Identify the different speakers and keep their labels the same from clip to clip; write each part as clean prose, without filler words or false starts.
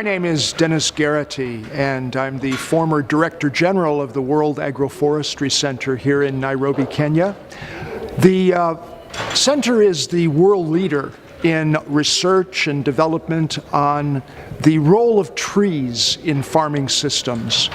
Speaker 1: My name is Dennis Garrity, and I'm the former Director General of the World Agroforestry Center here in Nairobi, Kenya. The center is the world leader in research and development on the role of trees in farming systems.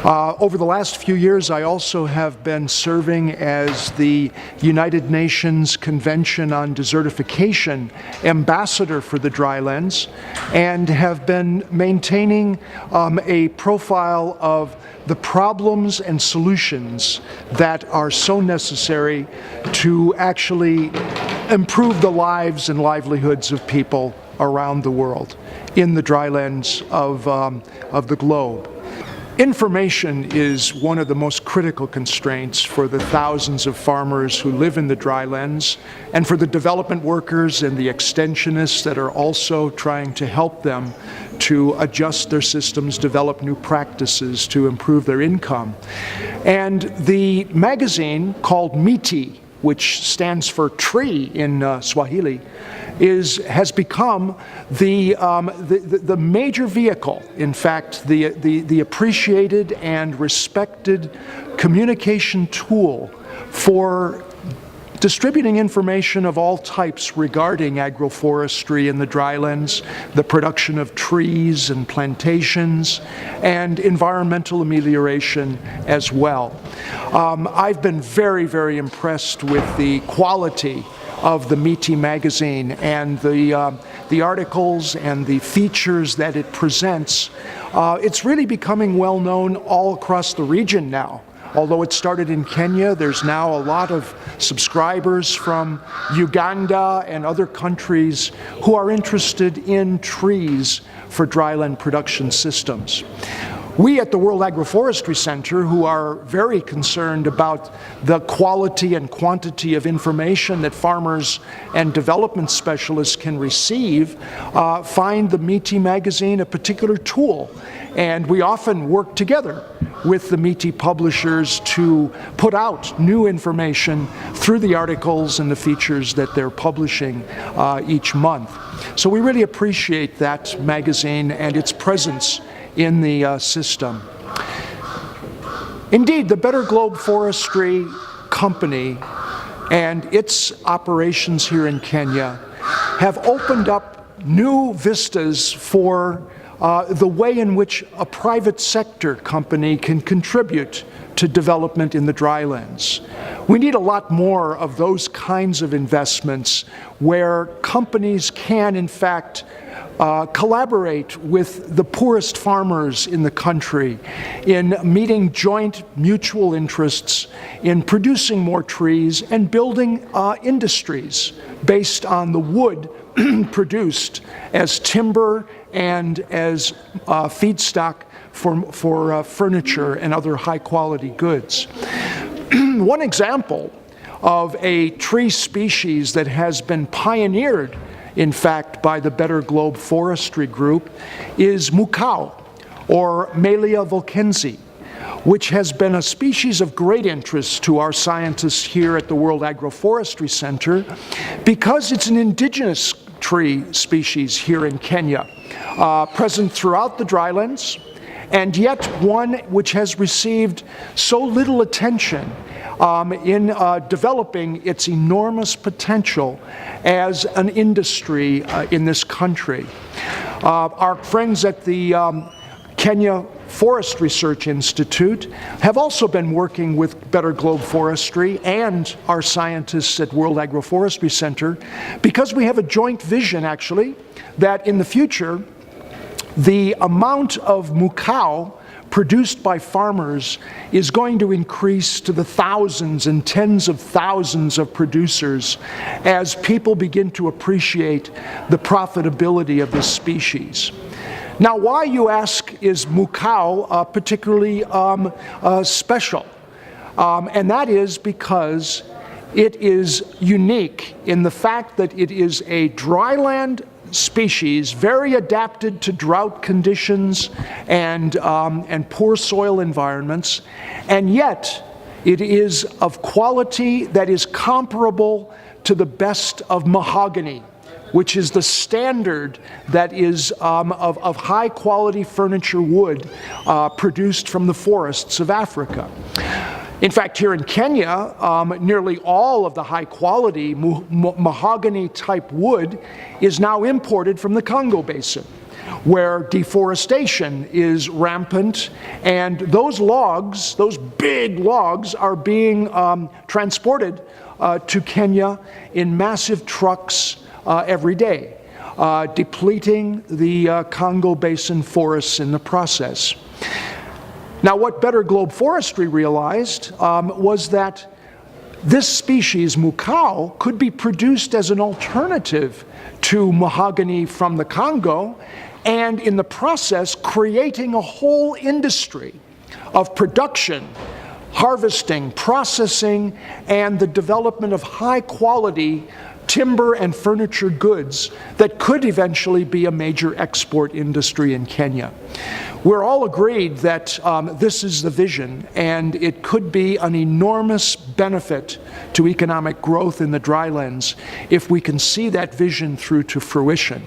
Speaker 1: Over the last few years, I also have been serving as the United Nations Convention on Desertification ambassador for the drylands, and have been maintaining a profile of the problems and solutions that are so necessary to actually improve the lives and livelihoods of people around the world in the drylands of the globe. Information is one of the most critical constraints for the thousands of farmers who live in the drylands, and for the development workers and the extensionists that are also trying to help them to adjust their systems, develop new practices to improve their income. And the magazine called MITI, which stands for tree in Swahili, has become the major vehicle, in fact, the appreciated and respected communication tool for distributing information of all types regarding agroforestry in the drylands, the production of trees and plantations, and environmental amelioration as well. I've been very, very impressed with the quality of the MITI magazine and the articles and the features that it presents. It's really becoming well known all across the region now. Although it started in Kenya, there's now a lot of subscribers from Uganda and other countries who are interested in trees for dryland production systems. We at the World Agroforestry Center, who are very concerned about the quality and quantity of information that farmers and development specialists can receive, find the MITI magazine a particular tool. And we often work together with the MITI publishers to put out new information through the articles and the features that they're publishing each month. So we really appreciate that magazine and its presence in the system. Indeed, the Better Globe Forestry company and its operations here in Kenya have opened up new vistas for the way in which a private sector company can contribute to development in the drylands. We need a lot more of those kinds of investments where companies can, in fact, collaborate with the poorest farmers in the country in meeting joint mutual interests in producing more trees and building industries based on the wood produced as timber and as feedstock for furniture and other high-quality goods. One example of a tree species that has been pioneered, in fact, by the Better Globe Forestry Group is mukau, or Melia volkensi, which has been a species of great interest to our scientists here at the World Agroforestry Center because it's an indigenous tree species here in Kenya, present throughout the drylands, and yet one which has received so little attention in developing its enormous potential as an industry in this country. Our friends at the Kenya Forest Research Institute have also been working with Better Globe Forestry and our scientists at World Agroforestry Center because we have a joint vision, actually, that in the future the amount of mukau produced by farmers is going to increase to the thousands and tens of thousands of producers as people begin to appreciate the profitability of this species. Now, why, you ask, is mukau particularly special? And that is because it is unique in the fact that it is a dryland species, very adapted to drought conditions and poor soil environments, and yet it is of quality that is comparable to the best of mahogany, which is the standard that is of high quality furniture wood produced from the forests of Africa. In fact, here in Kenya, nearly all of the high-quality mahogany-type wood is now imported from the Congo Basin, where deforestation is rampant, and those logs, those big logs, are being transported to Kenya in massive trucks every day, depleting the Congo Basin forests in the process. Now, what Better Globe Forestry realized was that this species, mukau, could be produced as an alternative to mahogany from the Congo, and in the process creating a whole industry of production, harvesting, processing, and the development of high-quality timber and furniture goods that could eventually be a major export industry in Kenya. We're all agreed that this is the vision, and it could be an enormous benefit to economic growth in the drylands if we can see that vision through to fruition.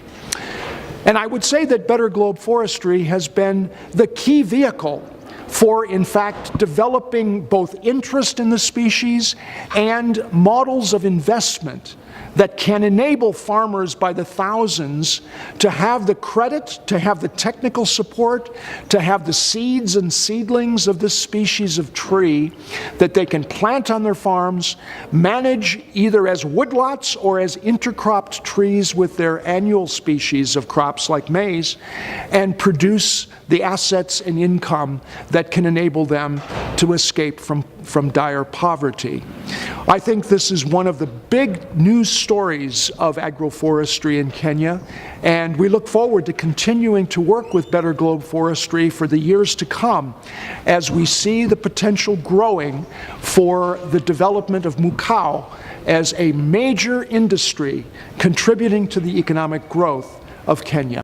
Speaker 1: And I would say that Better Globe Forestry has been the key vehicle for, in fact, developing both interest in the species and models of investment that can enable farmers by the thousands to have the credit, to have the technical support, to have the seeds and seedlings of this species of tree that they can plant on their farms, manage either as woodlots or as intercropped trees with their annual species of crops like maize, and produce the assets and income that can enable them to escape from dire poverty. I think this is one of the big news stories of agroforestry in Kenya, and we look forward to continuing to work with Better Globe Forestry for the years to come as we see the potential growing for the development of mukau as a major industry contributing to the economic growth of Kenya.